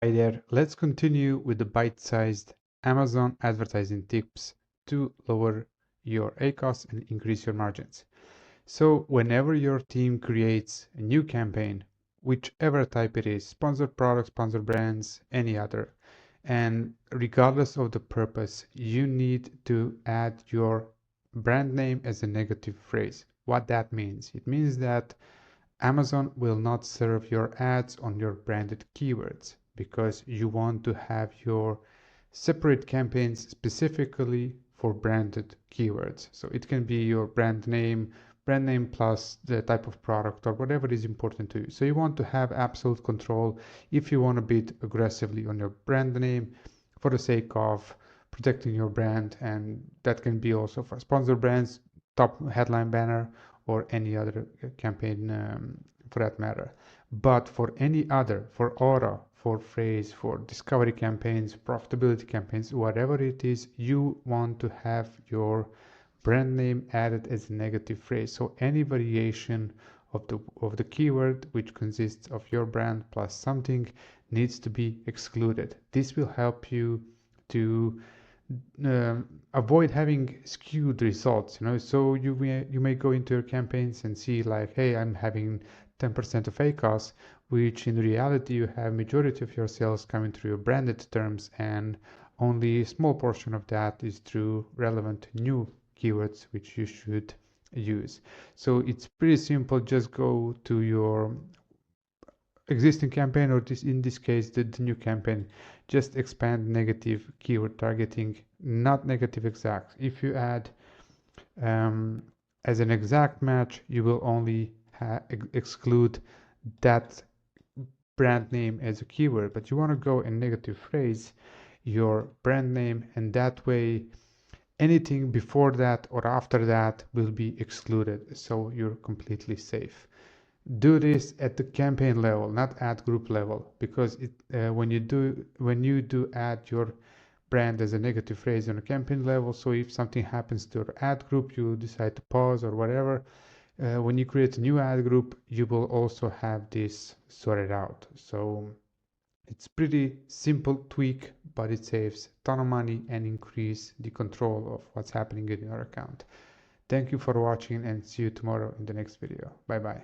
Hi there, let's continue with the bite-sized Amazon advertising tips to lower your ACoS and increase your margins. So whenever your team creates a new campaign, whichever type it is, sponsored products, sponsored brands, any other, and regardless of the purpose, you need to add your brand name as a negative phrase. What that means? It means that Amazon will not serve your ads on your branded keywords because you want to have your separate campaigns specifically for branded keywords. So it can be your brand name plus the type of product or whatever is important to you. So you want to have absolute control if you want to bid aggressively on your brand name for the sake of protecting your brand, and that can be also for sponsor brands, top headline banner, or any other campaign for that matter. But for any other, for aura, for phrase, for discovery campaigns, profitability campaigns, whatever it is, you want to have your brand name added as a negative phrase. So any variation of the keyword which consists of your brand plus something needs to be excluded. This will help you to avoid having skewed results, so you may go into your campaigns and see like, hey, I'm having 10% of ACoS, which in reality you have majority of your sales coming through your branded terms, and only a small portion of that is through relevant new keywords which you should use. So it's pretty simple. Just go to your existing campaign, or in this case the new campaign, just expand negative keyword targeting, not negative exact. If you add as an exact match, you will only exclude that brand name as a keyword, but you want to go in negative phrase your brand name, and that way anything before that or after that will be excluded, so you're completely safe. Do this at the campaign level, not ad group level, because when you do add your brand as a negative phrase on a campaign level, so if something happens to your ad group, you decide to pause or whatever, when you create a new ad group, you will also have this sorted out. So it's pretty simple tweak, but it saves a ton of money and increase the control of what's happening in your account. Thank you for watching, and see you tomorrow in the next video. Bye bye.